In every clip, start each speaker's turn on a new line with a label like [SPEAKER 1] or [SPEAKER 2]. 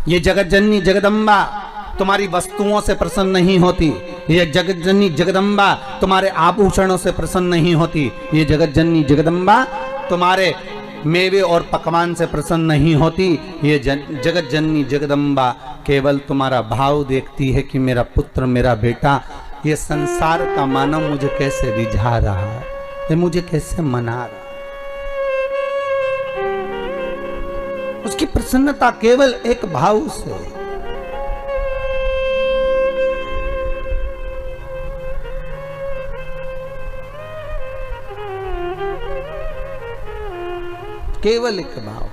[SPEAKER 1] ये जगत जननी जगदम्बा तुम्हारी वस्तुओं से प्रसन्न नहीं होती। ये जगत जननी जगदम्बा तुम्हारे आभूषणों से प्रसन्न नहीं होती। ये जगत जननी जगदम्बा तुम्हारे मेवे और पकवान से प्रसन्न नहीं होती। ये जगत जननी जगदम्बा केवल तुम्हारा भाव देखती है कि मेरा पुत्र, मेरा बेटा, ये संसार का मानव मुझे कैसे रिझा रहा है, ये मुझे कैसे मना रहा है। उसकी प्रसन्नता केवल एक भाव से। केवल एक भाव।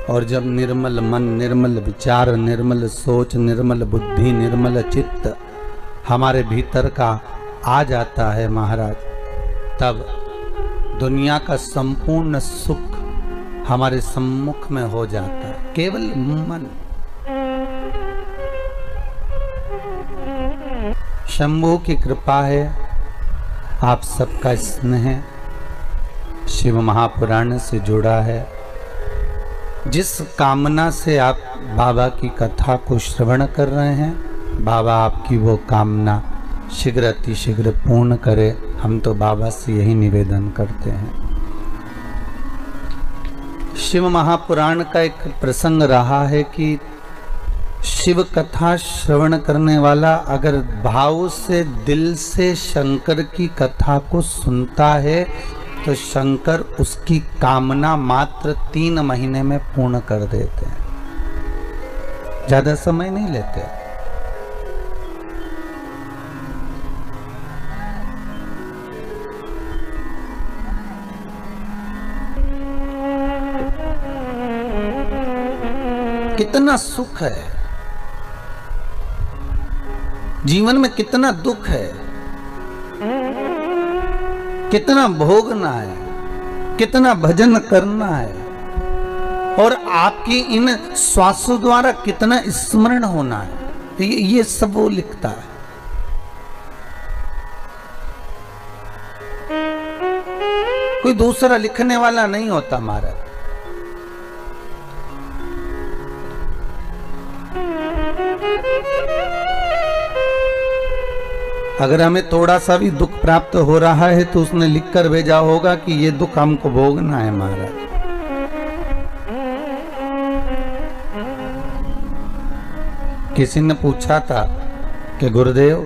[SPEAKER 1] और जब निर्मल मन, निर्मल विचार, निर्मल सोच, निर्मल बुद्धि, निर्मल चित्त हमारे भीतर का आ जाता है महाराज, तब दुनिया का संपूर्ण सुख हमारे सम्मुख में हो जाता है। केवल मन। शंभू की कृपा है, आप सबका स्नेह शिव महापुराण से जुड़ा है। जिस कामना से आप बाबा की कथा को श्रवण कर रहे हैं, बाबा आपकी वो कामना शीघ्र अतिशीघ्र पूर्ण करे। हम तो बाबा से यही निवेदन करते हैं। शिव महापुराण का एक प्रसंग रहा है कि शिव कथा श्रवण करने वाला अगर भाव से, दिल से शंकर की कथा को सुनता है तो शंकर उसकी कामना मात्र 3 महीने में पूर्ण कर देते हैं। ज्यादा समय नहीं लेते। कितना सुख है जीवन में, कितना दुख है, कितना भोगना है, कितना भजन करना है, और आपकी इन श्वासों द्वारा कितना स्मरण होना है। ये सब वो लिखता है। कोई दूसरा लिखने वाला नहीं होता महाराज। अगर हमें थोड़ा सा भी दुख प्राप्त हो रहा है तो उसने लिखकर भेजा होगा कि ये दुख हमको भोगना है महाराज। किसी ने पूछा था कि गुरुदेव,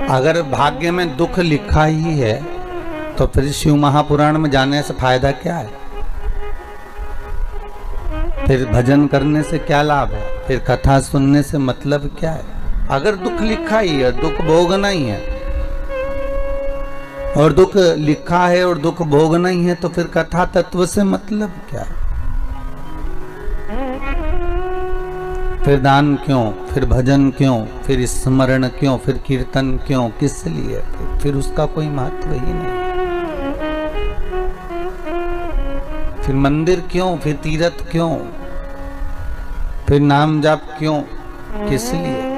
[SPEAKER 1] अगर भाग्य में दुख लिखा ही है तो फिर शिव महापुराण में जाने से फायदा क्या है? फिर भजन करने से क्या लाभ है? फिर कथा सुनने से मतलब क्या है? अगर दुख लिखा ही है, दुख भोगना ही है, और दुख लिखा है और दुख भोगना ही है, तो फिर कथा तत्व से मतलब क्या है? फिर दान क्यों? फिर भजन क्यों? फिर स्मरण क्यों? फिर कीर्तन क्यों? किस लिए? फिर उसका कोई महत्व ही नहीं। फिर मंदिर क्यों? फिर तीर्थ क्यों? फिर नाम जाप क्यों? किस लिए?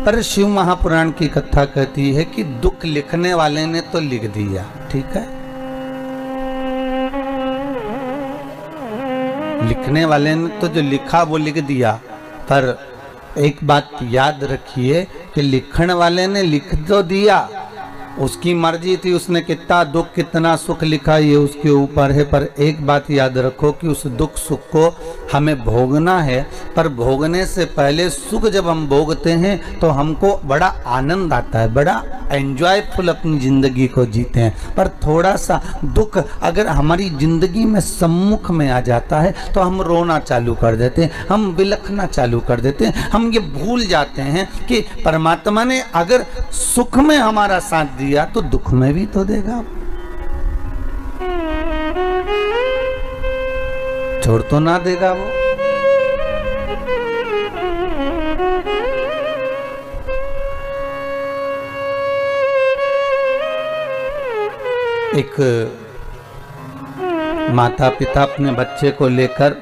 [SPEAKER 1] पर शिव महापुराण की कथा कहती है कि दुख लिखने वाले ने तो लिख दिया, ठीक है, लिखने वाले ने तो जो लिखा वो लिख दिया, पर एक बात याद रखिए कि लिखने वाले ने लिख तो दिया, उसकी मर्जी थी, उसने कितना दुख कितना सुख लिखा ये उसके ऊपर है। पर एक बात याद रखो कि उस दुख सुख को हमें भोगना है, पर भोगने से पहले सुख जब हम भोगते हैं तो हमको बड़ा आनंद आता है, बड़ा एंजॉयफुल अपनी जिंदगी को जीते हैं। पर थोड़ा सा दुख अगर हमारी जिंदगी में सम्मुख में आ जाता है तो हम रोना चालू कर देते हैं, हम बिलखना चालू कर देते हैं। हम ये भूल जाते हैं कि परमात्मा ने अगर सुख में हमारा साथ दिया तो दुख में भी तो देगा, छोड़ तो ना देगा वो। एक माता पिता अपने बच्चे को लेकर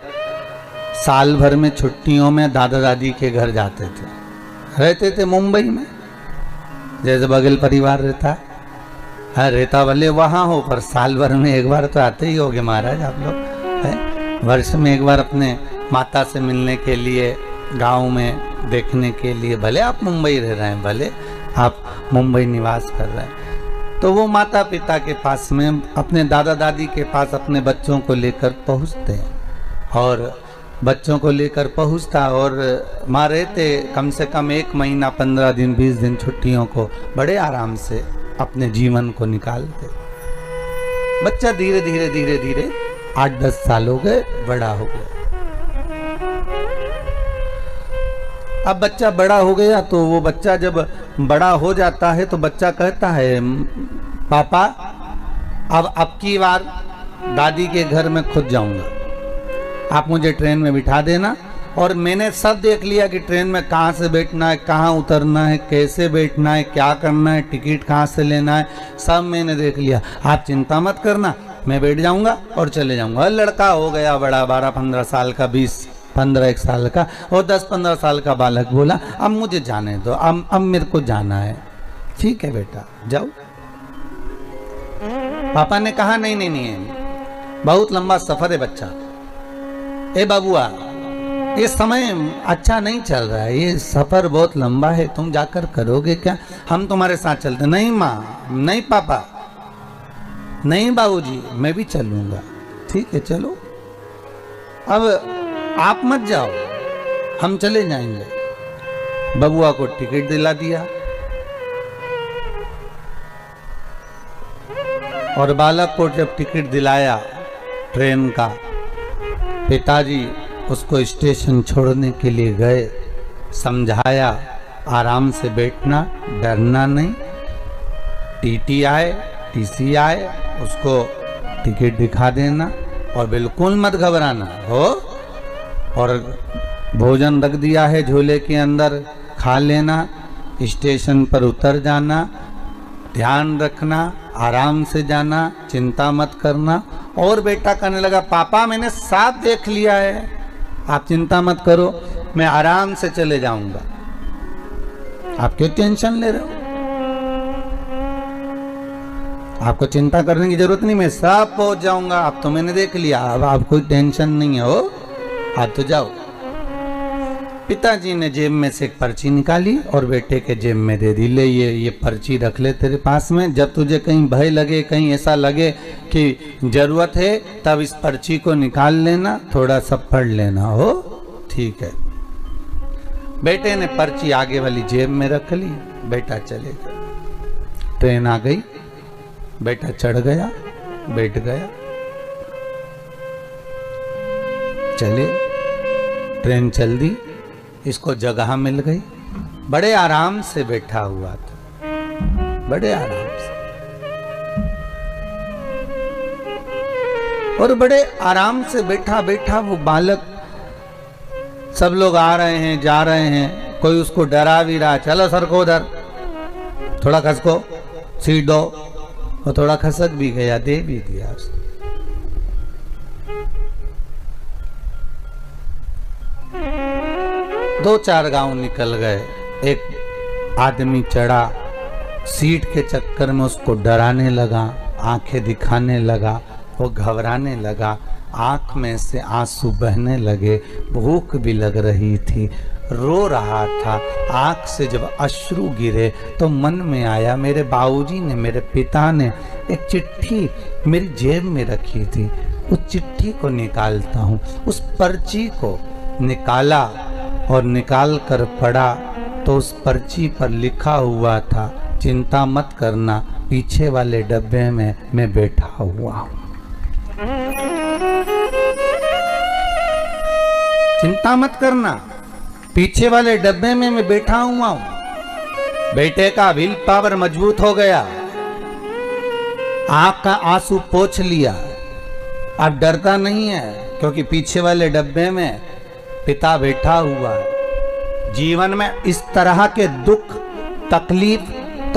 [SPEAKER 1] साल भर में छुट्टियों में दादा दादी के घर जाते थे। रहते थे मुंबई में, जैसे बगल परिवार रहता है। हाँ रेता वाले वहाँ हो, पर साल भर में एक बार तो आते ही होगे महाराज आप लोग, है वर्ष में एक बार अपने माता से मिलने के लिए, गांव में देखने के लिए। भले आप मुंबई रह रहे हैं, भले आप मुंबई निवास कर रहे हैं, तो वो माता पिता के पास में, अपने दादा दादी के पास अपने बच्चों को लेकर पहुँचते हैं, और बच्चों को लेकर पहुँचता, और माँ रहते कम से कम 1 महीना 15 दिन 20 दिन छुट्टियों को बड़े आराम से अपने जीवन को निकालते। बच्चा धीरे धीरे धीरे धीरे 8-10 साल हो गए, बड़ा हो गया। अब बच्चा बड़ा हो गया, तो वो बच्चा जब बड़ा हो जाता है तो बच्चा कहता है, पापा अब की बार दादी के घर में खुद जाऊंगा, आप मुझे ट्रेन में बिठा देना, और मैंने सब देख लिया कि ट्रेन में कहाँ से बैठना है, कहाँ उतरना है, कैसे बैठना है, क्या करना है, टिकट कहाँ से लेना है, सब मैंने देख लिया, आप चिंता मत करना, मैं बैठ जाऊंगा और चले जाऊंगा। लड़का हो गया बड़ा, 12-15 साल का, 20-15 साल का, और 10-15 साल का बालक बोला, अब मुझे जाने दो, अब मेरे को जाना है। ठीक है बेटा जाओ। पापा ने कहा नहीं नहीं नहीं, बहुत लंबा सफर है बच्चा, ए बाबुआ ये समय अच्छा नहीं चल रहा है, ये सफर बहुत लंबा है, तुम जाकर करोगे क्या, हम तुम्हारे साथ चलते। नहीं माँ, नहीं पापा, नहीं बाबूजी, मैं भी चलूंगा। ठीक है चलो, अब आप मत जाओ, हम चले जाएंगे। बबुआ को टिकट दिला दिया, और बालक को जब टिकट दिलाया ट्रेन का, पिताजी उसको स्टेशन छोड़ने के लिए गए, समझाया आराम से बैठना, डरना नहीं, टीटी आए टीसी आए उसको टिकट दिखा देना, और बिल्कुल मत घबराना हो, और भोजन रख दिया है झोले के अंदर, खा लेना, स्टेशन पर उतर जाना, ध्यान रखना, आराम से जाना, चिंता मत करना। और बेटा कहने लगा, पापा मैंने साफ देख लिया है, आप चिंता मत करो, मैं आराम से चले जाऊंगा, आप क्यों टेंशन ले रहे हो, आपको चिंता करने की जरूरत नहीं, मैं सब पहुंच जाऊंगा, अब तो मैंने देख लिया, अब आप कोई टेंशन नहीं है, हो आप तो जाओ। पिताजी ने जेब में से एक पर्ची निकाली और बेटे के जेब में दे दी, ले ये पर्ची रख ले तेरे पास में, जब तुझे कहीं भय लगे, कहीं ऐसा लगे कि जरूरत है, तब इस पर्ची को निकाल लेना, थोड़ा सा पढ़ लेना। हो ठीक है। बेटे ने पर्ची आगे वाली जेब में रख ली, बेटा चले गया। ट्रेन आ गई, बेटा चढ़ गया, बैठ गया, चले, ट्रेन चल दी, इसको जगह मिल गई, बड़े आराम से बैठा हुआ था, बड़े आराम से, और बड़े आराम से बैठा बैठा वो बालक, सब लोग आ रहे हैं जा रहे हैं, कोई उसको डरा भी रहा, चलो सर को उधर, थोड़ा खसको, सीट दो, और थोड़ा खसक भी गया, दे भी दिया उसको। 2-4 गांव निकल गए, एक आदमी चढ़ा, सीट के चक्कर में उसको डराने लगा, आंखें दिखाने लगा, वो घबराने लगा, आंख में से आंसू बहने लगे, भूख भी लग रही थी, रो रहा था। आंख से जब अश्रु गिरे तो मन में आया, मेरे बाबूजी ने, मेरे पिता ने एक चिट्ठी मेरी जेब में रखी थी, उस चिट्ठी को निकालता हूँ। उस पर्ची को निकाला और निकाल कर पढ़ा तो उस पर्ची पर लिखा हुआ था, चिंता मत करना, पीछे वाले डब्बे में मैं बैठा हुआ हूँ। चिंता मत करना, पीछे वाले डब्बे में मैं बैठा हुआ हूं। बेटे का विल पावर मजबूत हो गया, आंख का आंसू पोंछ लिया, अब डरता नहीं है, क्योंकि पीछे वाले डब्बे में पिता बैठा हुआ है। जीवन में इस तरह के दुख, तकलीफ,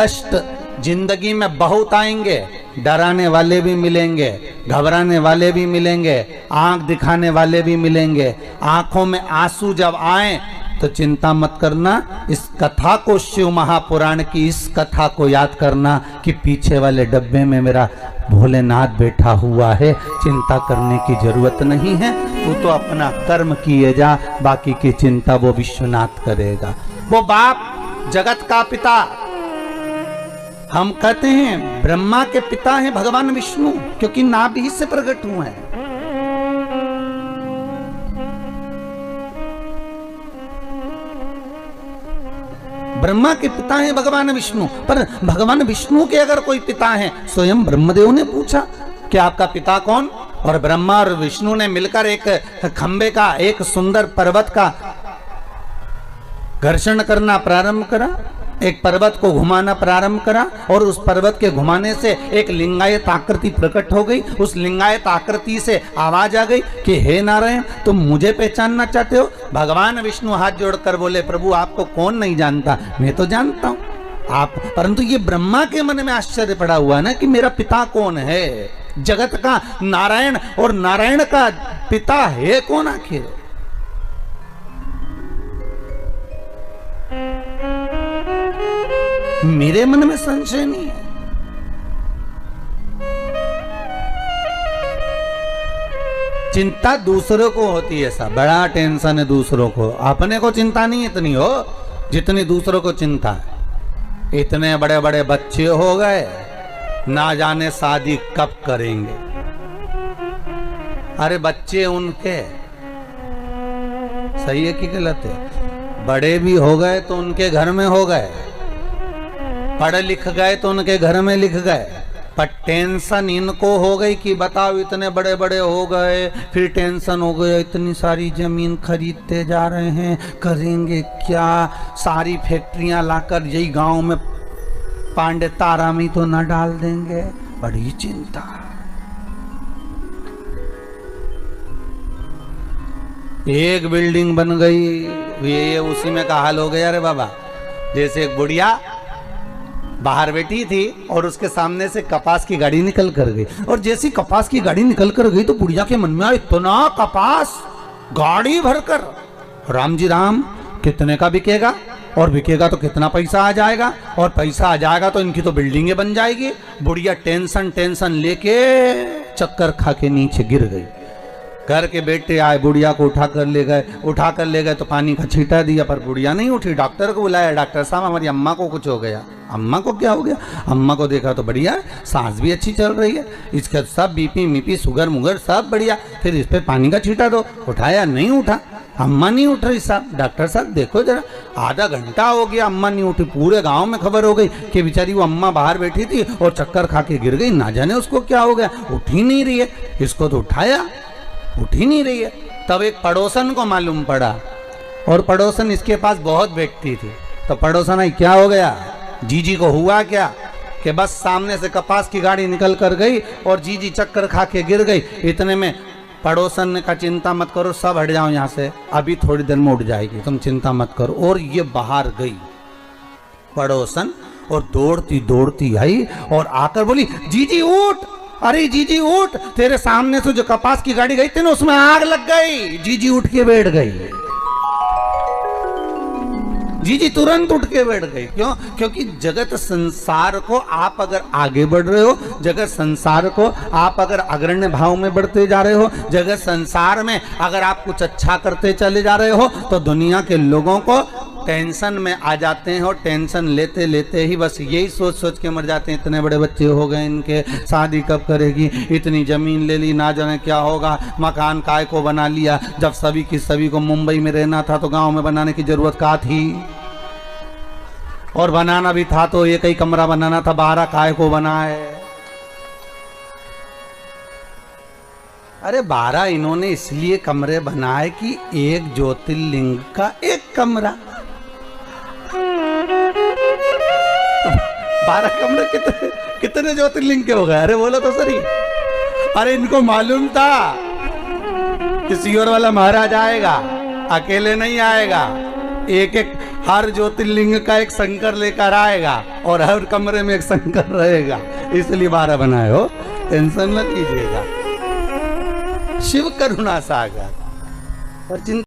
[SPEAKER 1] कष्ट जिंदगी में बहुत आएंगे, डराने वाले भी मिलेंगे, घबराने वाले भी मिलेंगे, आंख दिखाने वाले भी मिलेंगे। आंखों में आंसू जब आए तो चिंता मत करना। इस कथा को, शिव महापुराण की इस कथा को याद करना कि पीछे वाले डब्बे में मेरा भोलेनाथ बैठा हुआ है, चिंता करने की जरूरत नहीं है। तू तो अपना कर्म किए जा, बाकी की चिंता वो विश्वनाथ करेगा। वो बाप जगत का पिता, हम कहते हैं ब्रह्मा के पिता हैं भगवान विष्णु, क्योंकि नाभि से प्रकट हुए हैं। ब्रह्मा के पिता हैं भगवान विष्णु, पर भगवान विष्णु के अगर कोई पिता हैं, स्वयं ब्रह्मदेव ने पूछा कि आपका पिता कौन, और ब्रह्मा और विष्णु ने मिलकर एक खंबे का, एक सुंदर पर्वत का घर्षण करना प्रारंभ करा, एक पर्वत को घुमाना प्रारंभ करा, और उस पर्वत के घुमाने से एक लिंगायत आकृति प्रकट हो गई। उस लिंगायत आकृति से आवाज आ गई कि हे नारायण, तुम मुझे पहचानना चाहते हो? भगवान विष्णु हाथ जोड़कर बोले, प्रभु आपको कौन नहीं जानता, मैं तो जानता हूं आप। परंतु ये ब्रह्मा के मन में आश्चर्य पड़ा हुआ ना कि मेरा पिता कौन है, जगत का नारायण, और नारायण का पिता है कौन आखिर? मेरे मन में संशय नहीं है। चिंता दूसरों को होती है, सब बड़ा टेंशन है दूसरों को, अपने को चिंता नहीं इतनी हो जितनी दूसरों को चिंता है। इतने बड़े बड़े बच्चे हो गए, ना जाने शादी कब करेंगे। अरे बच्चे उनके सही है कि गलत है? बड़े भी हो गए तो उनके घर में हो गए, पढ़ लिख गए तो उनके घर में लिख गए, पर टेंशन इनको हो गई कि बताओ इतने बड़े बड़े हो गए, फिर टेंशन हो गया, इतनी सारी जमीन खरीदते जा रहे हैं, करेंगे क्या? सारी फैक्ट्रियां लाकर यही गांव में पांडे तारा में तो न डाल देंगे, बड़ी चिंता। एक बिल्डिंग बन गई, ये उसी में का हाल हो गया। अरे बाबा, जैसे एक बुढ़िया बाहर बैठी थी और उसके सामने से कपास की गाड़ी निकल कर गई, और जैसी कपास की गाड़ी निकल कर गई तो बुढ़िया के मन में आया, इतना कपास गाड़ी भरकर, राम जी राम, कितने का बिकेगा, और बिकेगा तो कितना पैसा आ जाएगा, और पैसा आ जाएगा तो इनकी तो बिल्डिंगें बन जाएगी। बुढ़िया टेंशन लेके चक्कर खा के नीचे गिर गई। घर के बेटे आए, बुढ़िया को उठा कर ले गए तो पानी का छींटा दिया, पर बुढ़िया नहीं उठी। डॉक्टर को बुलाया, डॉक्टर साहब हमारी अम्मा को कुछ हो गया। अम्मा को क्या हो गया? अम्मा को देखा तो बढ़िया है, सांस भी अच्छी चल रही है, इसका सब बीपी शुगर मुगर सब बढ़िया, फिर इस पे पानी का छींटा दो। उठाया, नहीं उठा, अम्मा नहीं उठ रही साहब। डॉक्टर साहब देखो जरा, आधा घंटा हो गया अम्मा नहीं उठी। पूरे गांव में खबर हो गई कि बेचारी वो अम्मा बाहर बैठी थी और चक्कर खा के गिर गई, ना जाने उसको क्या हो गया, उठ ही नहीं रही है। इसको तो उठाया, उठ ही नहीं रही है। तब एक पड़ोसन को मालूम पड़ा, और पड़ोसन इसके पास बहुत बैठती थी, तो पड़ोसन आई, क्या हो गया जीजी को? हुआ क्या कि बस सामने से कपास की गाड़ी निकल कर गई और जीजी चक्कर खा के गिर गई। इतने में पड़ोसन ने कहा, चिंता मत करो, सब हट जाओ यहाँ से, अभी थोड़ी देर में उठ जाएगी, तुम चिंता मत करो। और ये बाहर गई पड़ोसन, और दौड़ती दौड़ती आई और आकर बोली, जीजी उठ, अरे जीजी उठ, तेरे सामने से जो कपास की गाड़ी गई थी ना, उसमें आग लग गई। जीजी उठ के बैठ गई, जीजी तुरंत उठ के बैठ गई। क्यों? क्योंकि जगत संसार को आप अगर आगे बढ़ रहे हो, जगत संसार को आप अगर अग्रण्य भाव में बढ़ते जा रहे हो, जगत संसार में अगर आप कुछ अच्छा करते चले जा रहे हो, तो दुनिया के लोगों को टेंशन में आ जाते हैं, और टेंशन लेते लेते ही बस यही सोच सोच के मर जाते हैं, इतने बड़े बच्चे हो गए इनके, शादी कब करेगी, इतनी जमीन ले ली, ना जाने क्या होगा, मकान काय को बना लिया, जब सभी को मुंबई में रहना था तो गांव में बनाने की जरूरत क्या थी, और बनाना भी था तो एक ही कमरा बनाना था, 12 काय को बनाए। अरे 12 इन्होंने इसलिए कमरे बनाए कि एक ज्योतिर्लिंग का एक कमरा। 12 कमरे कितने ज्योतिर्लिंग के हो गए? अरे बोलो तो सही। अरे इनको मालूम था कि सियोर वाला महाराज आएगा, अकेले नहीं आएगा, एक एक हर ज्योतिर्लिंग का एक शंकर लेकर आएगा, और हर कमरे में एक शंकर रहेगा, इसलिए 12 बनाए हो, टेंशन मत लीजिएगा। शिव करुणा सागर और चिंता